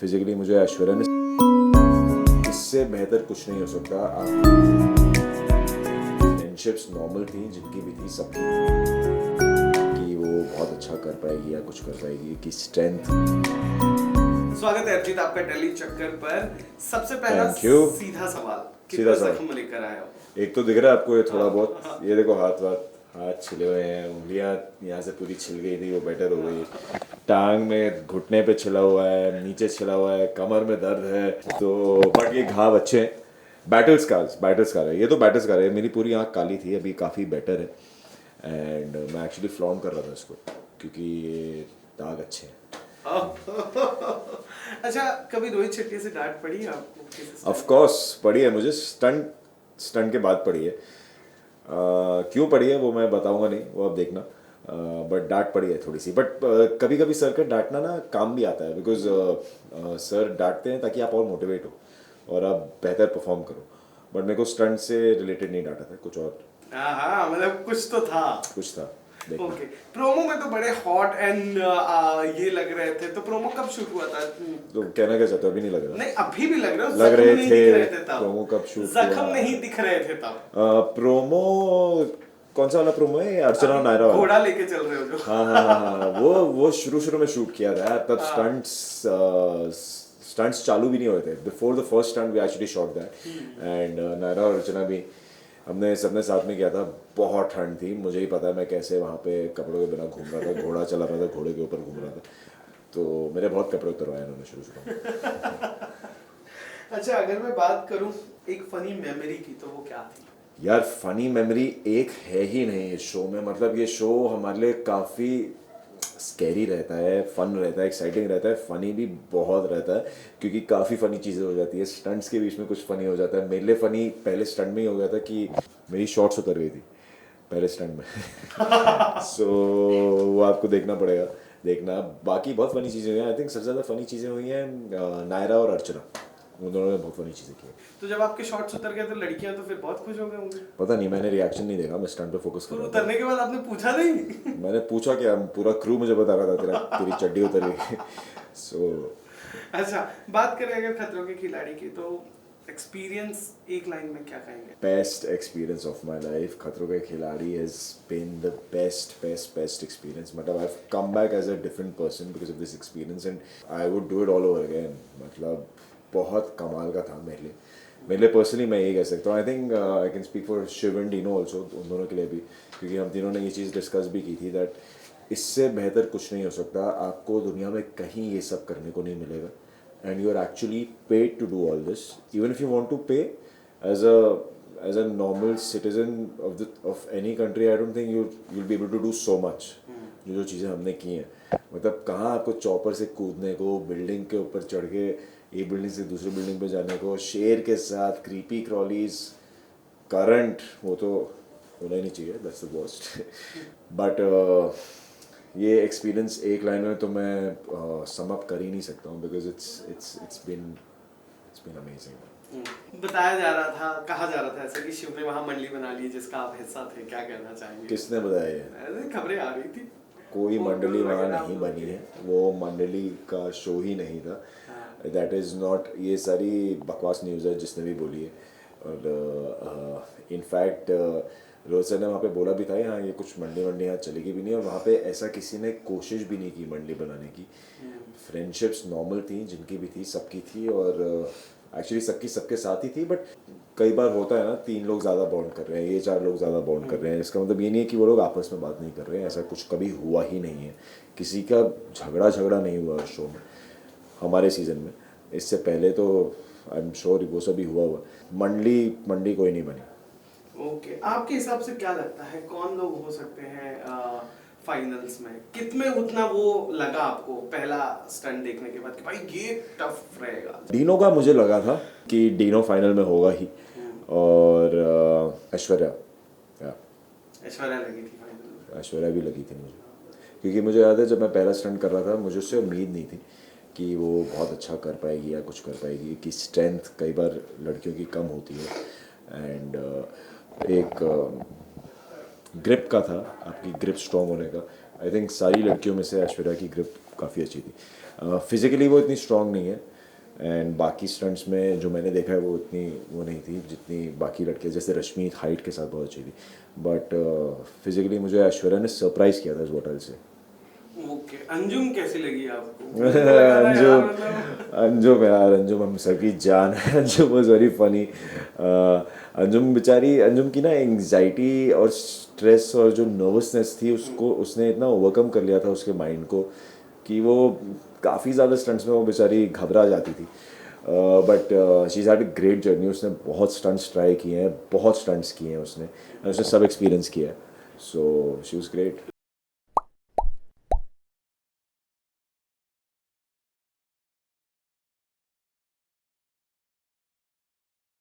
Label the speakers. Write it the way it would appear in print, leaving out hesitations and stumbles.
Speaker 1: Physically मुझे ऐश्वर्या ने इससे बेहतर कुछ नहीं हो सकता। फ्रेंडशिप्स नॉर्मल थी, जिनकी भी थी सबकी, कि वो बहुत अच्छा कर पाएगी या कुछ कर पाएगी, कि स्ट्रेंथ।
Speaker 2: स्वागत है अर्जित आपका दिल्ली चक्कर पर। सबसे पहला सीधा सवाल, कितना जख्म लेकर आए हो?
Speaker 1: एक तो दिख रहा है आपको ये थोड़ा बहुत, ये देखो हाथ छिले हुए हैं, उंगलियां यहाँ से पूरी छिल गई थी, वो बेटर हो गई। टांग में घुटने पे छिला हुआ है, नीचे छिला हुआ है, कमर में दर्द है, तो बट ये घाव अच्छे हैं। बैटल स्कार है ये, तो बैटल स्कार है। मेरी पूरी आँख काली थी, अभी काफ़ी बेटर है। एंड मैं एक्चुअली फ्लॉन्ट कर रहा था इसको, क्योंकि ये दाग अच्छे हैं।
Speaker 2: अच्छा, कभी रोहित शेट्टी से डांट पड़ी है आपको?
Speaker 1: ऑफ कोर्स पड़ी है मुझे, स्टंट के बाद पड़ी है। क्यों पड़ी है वो मैं बताऊंगा नहीं, वो अब देखना। बट डांट पड़ी है थोड़ी सी। बट कभी कभी सर का डांटना ना काम भी आता है, बिकॉज सर डांटते हैं ताकि आप और मोटिवेट हो और आप बेहतर परफॉर्म करो। बट मेरे को स्टंट से रिलेटेड नहीं डांटा था, कुछ और।
Speaker 2: हाँ, मतलब कुछ तो था।
Speaker 1: कुछ था।
Speaker 2: ओके, प्रोमो में तो बड़े हॉट एंड ये लग रहे थे, तो प्रोमो कब शूट हुआ था?
Speaker 1: तो कहना क्या चाहते हो, अभी नहीं लग रहा?
Speaker 2: नहीं, अभी भी लग रहे हो,
Speaker 1: लग रहे थे।
Speaker 2: तब
Speaker 1: प्रोमो कब शूट
Speaker 2: जख्म नहीं दिख रहे थे तब।
Speaker 1: प्रोमो कौन सा वाला प्रोमो है? अर्चना और नायरा वाला,
Speaker 2: घोड़ा लेके चल रहे हो जो।
Speaker 1: हाँ, वो शुरू में शूट किया था। तब स्टंट्स चालू भी नहीं हुए थे। Before the first stunt we actually shot that. And Naira और अर्चना भी हमने सबने साथ में किया था। बहुत ठंड थी, मुझे ही पता है मैं कैसे वहाँ पे कपड़ों के बिना घूम रहा था, घोड़ा चला रहा था, घोड़े के ऊपर घूम रहा था। तो मेरे बहुत कपड़े उतरवाए उन्होंने शुरू।
Speaker 2: अच्छा, अगर मैं बात करूं एक फनी मेमोरी की, तो वो क्या थी?
Speaker 1: यार फनी मेमोरी एक है ही नहीं इस शो में। मतलब ये शो हमारे लिए काफ़ी स्कैरी रहता है, फन रहता है, एक्साइटिंग रहता है, फ़नी भी बहुत रहता है, क्योंकि काफ़ी फ़नी चीज़ें हो जाती है। स्टंट्स के बीच में कुछ फ़नी हो जाता है। मेरे लिए फ़नी पहले स्टंट में ही हो गया था कि मेरी शॉर्ट्स उतर गई थी पहले स्टंट में। सो वो आपको देखना पड़ेगा, देखना। बाकी बहुत फ़नी चीज़ें हुई हैं। आई थिंक सबसे ज़्यादा फ़नी चीज़ें हुई हैं नायरा और अर्चना, उन दोनों ने बहुत फनी चीज़ें की।
Speaker 2: तो जब आपके शॉट्स उतर गए तो लड़कियां तो फिर बहुत खुश हो गए होंगे?
Speaker 1: पता नहीं, मैंने रिएक्शन नहीं देखा, मैं स्टंट पे फोकस कर रहा था।
Speaker 2: उतरने के बाद आपने पूछा नहीं?
Speaker 1: मैंने पूछा क्या, पूरा क्रू मुझे बता रहा था तेरी चड्डी उतर गई। सो
Speaker 2: अच्छा, बात करें अगर खतरों के खिलाड़ी की, तो एक्सपीरियंस एक लाइन में क्या कहेंगे?
Speaker 1: Best experience of my life, खतरों के खिलाड़ी has been the best experience. मतलब I have come back as a different person because of this experience, and I would do it all over again. मतलब बहुत कमाल का था मेरे लिए पर्सनली। मैं यही कह सकता हूँ। I think I can speak for Shiv and Dino also, उन दोनों के लिए भी, क्योंकि हम तीनों ने ये चीज़ डिस्कस भी की थी दैट इससे बेहतर कुछ नहीं हो सकता। आपको दुनिया में कहीं ये सब करने को नहीं मिलेगा, and you are actually paid to do all this. Even if you want to pay as a normal citizen of any country, I don't think you'll be able to do so much. जो चीज़ें हमने की हैं, मतलब कहाँ आपको chopper से कूदने को, बिल्डिंग के ऊपर चढ़ के एक बिल्डिंग से दूसरी बिल्डिंग पे जाने को, शेर के साथ क्रीपी क्रॉलीज, करंट, वो तो होना ही नहीं चाहिए, दैट्स द वर्स्ट। बट ये एक्सपीरियंस एक लाइन में तो मैं सम अप कर ही नहीं सकता हूँ, बिकॉज इट्स बीन अमेजिंग।
Speaker 2: बताया जा रहा था, कहा जा रहा था ऐसे कि शिव ने वहाँ मंडली बना ली जिसका आप हिस्सा थे, क्या कहना चाहेंगे?
Speaker 1: किसने बताया ये?
Speaker 2: ऐसे खबरें आ रही थी।
Speaker 1: कोई मंडली वहाँ नहीं बनी है, वो मंडली का शो ही नहीं था। दैट इज़ नॉट, ये सारी बकवास न्यूज़ है जिसने भी बोली है। और इनफैक्ट रोहित सर ने वहाँ पे बोला भी था, यहाँ ये कुछ मंडी यहाँ चलेगी भी नहीं, और वहाँ पे ऐसा किसी ने कोशिश भी नहीं की मंडी बनाने की। फ्रेंडशिप्स नॉर्मल थी, जिनकी भी थी सबकी थी, और एक्चुअली सबकी सबके साथ ही थी। बट कई बार होता है ना, 3 लोग ज़्यादा बॉन्ड कर रहे हैं, ये 4 लोग ज़्यादा बॉन्ड कर रहे हैं, इसका मतलब ये नहीं है कि वो लोग आपस में बात नहीं कर रहे हैं। ऐसा कुछ कभी हुआ ही नहीं है, किसी का झगड़ा नहीं हुआ शो में हमारे सीज़न में। इससे पहले तो आई एम श्योर वो सभी हुआ। मंडी कोई नहीं बनी।
Speaker 2: ओके, आपके हिसाब से क्या लगता है कौन लोग हो सकते हैं फाइनल्स में? कितने उतना वो लगा आपको पहला स्टंट देखने के बाद कि भाई ये टफ रहेगा?
Speaker 1: डीनो का मुझे लगा था कि डीनो फाइनल में होगा ही, और ऐश्वर्या
Speaker 2: लगी थी फाइनल में।
Speaker 1: ऐश्वर्या भी लगी थी मुझे, क्योंकि मुझे याद है जब मैं पहला स्टंट कर रहा था, मुझे उससे उम्मीद नहीं थी कि वो बहुत अच्छा कर पाएगी या कुछ कर पाएगी, कि स्ट्रेंथ कई बार लड़कियों की कम होती है। एंड एक ग्रिप का था, आपकी ग्रिप स्ट्रॉन्ग होने का। आई थिंक सारी लड़कियों में से ऐश्वर्या की ग्रिप काफ़ी अच्छी थी. फिज़िकली वो इतनी स्ट्रॉन्ग नहीं है एंड बाकी स्टंट्स में जो मैंने देखा है वो इतनी वो नहीं थी जितनी बाकी लड़के, जैसे रश्मि हाइट के साथ बहुत अच्छी थी. बट फिज़िकली मुझे ऐश्वर्या ने सरप्राइज़ किया था इस होटल से.
Speaker 2: ओके, अंजुम कैसी लगी आपको?
Speaker 1: अंजुम हम सबकी जान है. Anjum was very funny. Anjum की ना एंग्जाइटी और स्ट्रेस और जो नर्वसनेस थी उसको उसने इतना ओवरकम कर लिया था उसके माइंड को कि वो काफ़ी ज़्यादा स्टंट्स में वो बेचारी घबरा जाती थी. But she had a great journey. उसने बहुत स्टंट्स ट्राई किए हैं, बहुत स्टंट्स किए हैं उसने सब एक्सपीरियंस किया है. So she was great.